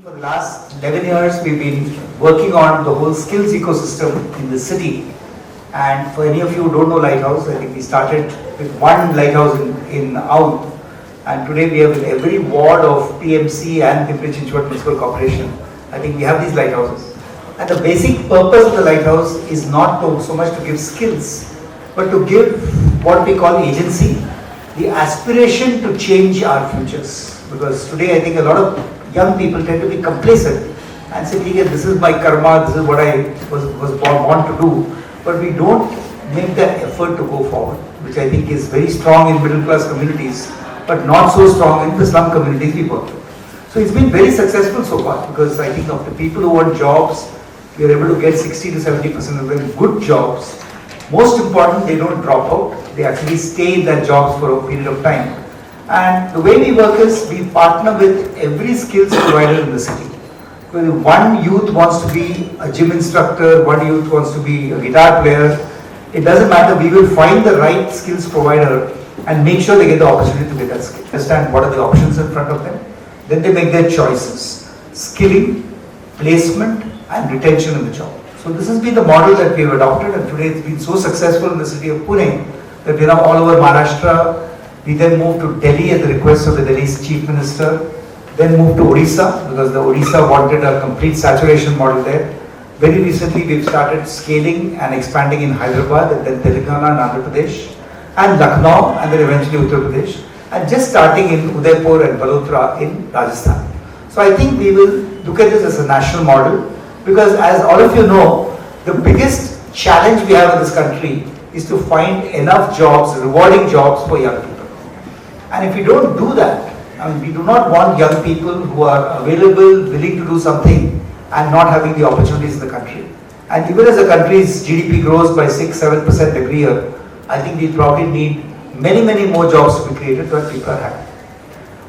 For the last 11 years, we've been working on the whole skills ecosystem in the city. And for any of you who don't know Lighthouse, I think we started with one lighthouse in Aoud. And today we have in every ward of PMC and Pimpri-Chinchwad Municipal Corporation. I think we have these lighthouses. And the basic purpose of the lighthouse is not so much to give skills, but to give what we call agency, the aspiration to change our futures. Because today I think a lot of young people tend to be complacent and say, this is my karma, this is what I was born to do. But we don't make that effort to go forward, which I think is very strong in middle class communities, but not so strong in the slum communities we work with. So it's been very successful so far, because I think of the people who want jobs, we are able to get 60 to 70% of them good jobs. Most important, they don't drop out, they actually stay in their jobs for a period of time. And the way we work is we partner with every skills provider in the city. One youth wants to be a gym instructor, one youth wants to be a guitar player. It doesn't matter, we will find the right skills provider and make sure they get the opportunity to get that skill. Understand what are the options in front of them. Then they make their choices. Skilling, placement and retention in the job. So this has been the model that we have adopted, and today it's been so successful in the city of Pune that we are now all over Maharashtra. We then moved to Delhi at the request of the Delhi's chief minister. Then moved to Odisha because the Odisha wanted a complete saturation model there. Very recently we've started scaling and expanding in Hyderabad and then Telangana and Andhra Pradesh and Lucknow and then eventually Uttar Pradesh, and just starting in Udaipur and Balotra in Rajasthan. So I think we will look at this as a national model, because as all of you know, the biggest challenge we have in this country is to find enough jobs, rewarding jobs for young people. And if we don't do that, I mean, we do not want young people who are available, willing to do something and not having the opportunities in the country. And even as the country's GDP grows by 6-7% every year, I think we probably need many more jobs to be created so that people are happy.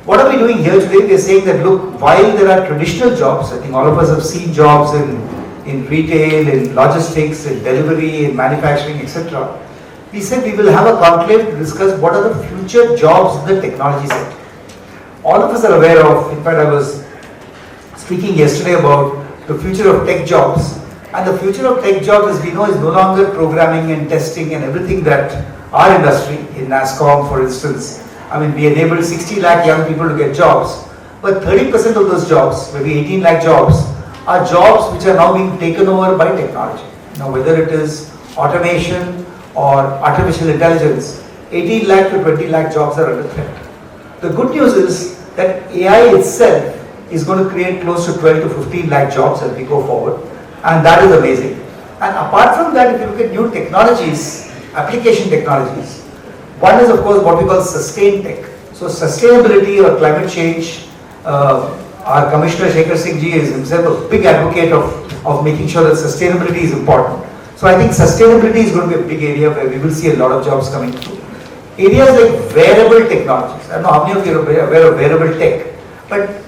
What are we doing here today? We are saying that, look, while there are traditional jobs, I think all of us have seen jobs in retail, in logistics, in delivery, in manufacturing, etc. We said we will have a conclave to discuss what are the future jobs in the technology sector. All of us are aware of, in fact I was speaking yesterday about the future of tech jobs, and the future of tech jobs, as we know, is no longer programming and testing and everything that our industry, in NASSCOM for instance, I mean, we enabled 60 lakh young people to get jobs, but 30% of those jobs, maybe 18 lakh jobs, are jobs which are now being taken over by technology. Now whether it is automation or artificial intelligence, 18 lakh to 20 lakh jobs are under threat. The good news is that AI itself is going to create close to 12 to 15 lakh jobs as we go forward, and that is amazing. And apart from that, if you look at new technologies, application technologies, one is of course what we call sustain tech. So sustainability or climate change, our Commissioner Shekhar Singh ji is himself a big advocate of making sure that sustainability is important. So I think sustainability is going to be a big area where we will see a lot of jobs coming through. Areas like wearable technologies. I don't know how many of you are aware of wearable tech, but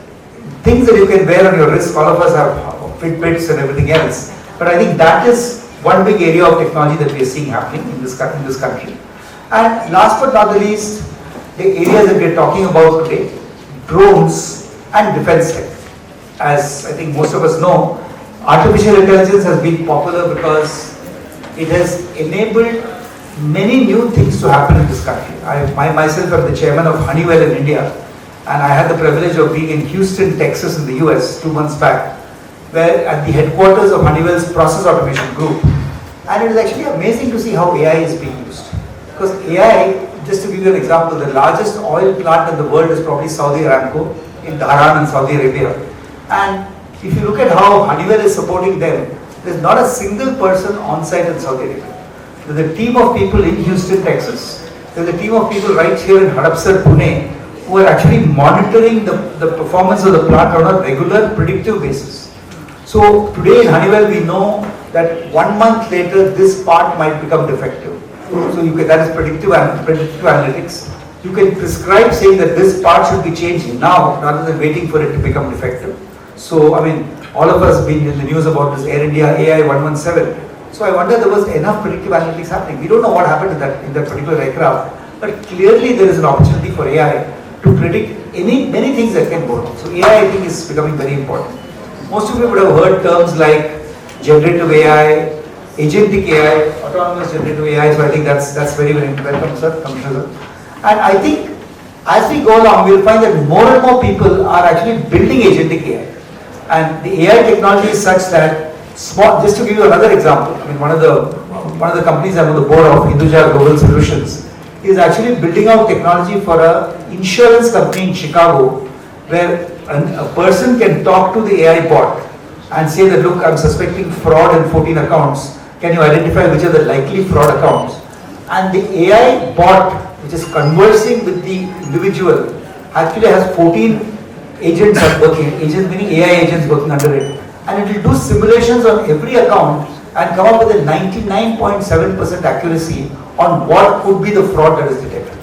things that you can wear on your wrist, all of us have Fitbits and everything else. But I think that is one big area of technology that we are seeing happening in this country. And last but not the least, the areas that we are talking about today, drones and defense tech. As I think most of us know, artificial intelligence has been popular because it has enabled many new things to happen in this country. I myself am the chairman of Honeywell in India, and I had the privilege of being in Houston, Texas in the US 2 months back, where at the headquarters of Honeywell's process automation group. And it is actually amazing to see how AI is being used. Because AI, just to give you an example, the largest oil plant in the world is probably Saudi Aramco in Dhahran in Saudi Arabia. And if you look at how Honeywell is supporting them, there is not a single person on site in Saudi Arabia. There is a team of people in Houston, Texas. There is a team of people right here in Hadapsar, Pune, who are actually monitoring the performance of the plant on a regular, predictive basis. So today in Honeywell we know that 1 month later this part might become defective. So that is predictive analytics. You can prescribe saying that this part should be changed now rather than waiting for it to become defective. So I mean, all of us been in the news about this Air India AI 117. So I wonder there was enough predictive analytics happening. We don't know what happened in that particular aircraft, but clearly there is an opportunity for AI to predict many things that can go wrong. So AI, I think, is becoming very important. Most of you would have heard terms like generative AI, agentic AI, autonomous generative AI. So I think that's very welcome, sir, Commissioner. And I think as we go along, we'll find that more and more people are actually building agentic AI. And the AI technology is such that just to give you another example, I mean, one of the companies I'm on the board of, Hinduja Global Solutions, is actually building out technology for an insurance company in Chicago, where a person can talk to the AI bot and say that, look, I'm suspecting fraud in 14 accounts. Can you identify which are the likely fraud accounts? And the AI bot, which is conversing with the individual, actually has 14 agents are working, agents meaning AI agents working under it. And it will do simulations on every account and come up with a 99.7% accuracy on what could be the fraud that is detected.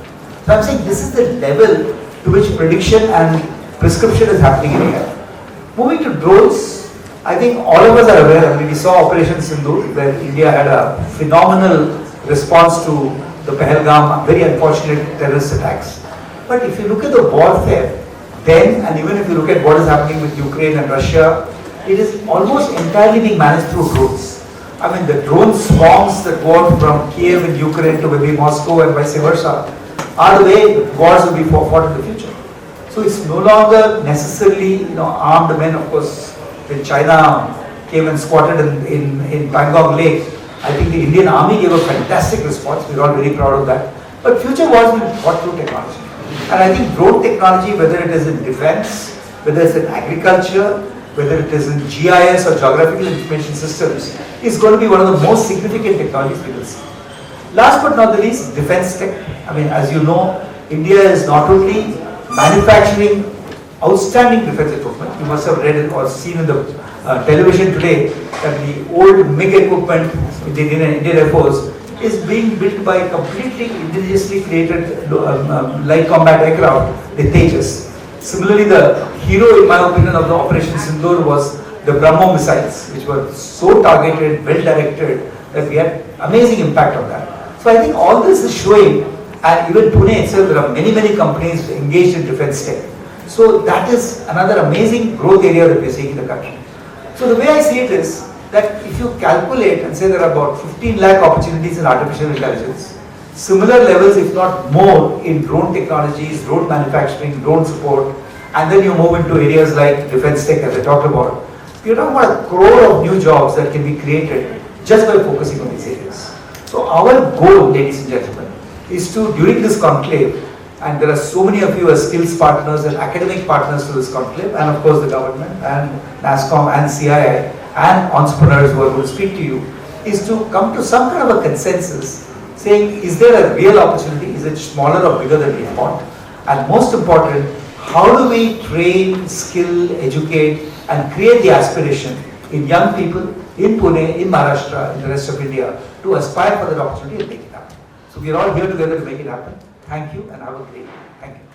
So I'm saying this is the level to which prediction and prescription is happening in AI. Moving to drones, I think all of us are aware. I mean, we saw Operation Sindoor, where India had a phenomenal response to the Pahalgam, very unfortunate terrorist attacks. But if you look at the warfare, then, and even if you look at what is happening with Ukraine and Russia, it is almost entirely being managed through drones. I mean, the drone swarms that go out from Kiev in Ukraine to maybe Moscow and vice versa are the way wars will be fought in the future. So it's no longer necessarily, armed men. Of course, when China came and squatted in Pangong Lake, I think the Indian Army gave a fantastic response. We're all very proud of that. But future wars will be fought through technology. And I think drone technology, whether it is in defense, whether it's in agriculture, whether it is in GIS or geographical information systems, is going to be one of the most significant technologies we will see. Last but not the least, defense tech. I mean, as you know, India is not only manufacturing outstanding defense equipment. You must have read it or seen in the television today that the old MiG equipment in the Indian Air Force is being built by a completely indigenously created light combat aircraft, the Tejas. Similarly, the hero, in my opinion, of the Operation Sindoor was the BrahMos missiles, which were so targeted, well directed, that we had amazing impact on that. So I think all this is showing, and even Pune itself, there are many companies engaged in defense tech. So that is another amazing growth area that we are seeing in the country. So the way I see it is that if you calculate and say there are about 15 lakh opportunities in artificial intelligence, similar levels, if not more, in drone technologies, drone manufacturing, drone support, and then you move into areas like defense tech, as I talked about, you're talking about 1 crore of new jobs that can be created just by focusing on these areas. So our goal, ladies and gentlemen, is to, during this conclave, and there are so many of you as skills partners and academic partners to this conclave, and of course the government and NASSCOM and CII and entrepreneurs who are going to speak to you, is to come to some kind of a consensus saying, is there a real opportunity? Is it smaller or bigger than we thought? And most important, how do we train, skill, educate, and create the aspiration in young people in Pune, in Maharashtra, in the rest of India to aspire for that opportunity and make it happen? So we are all here together to make it happen. Thank you and have a great day. Thank you.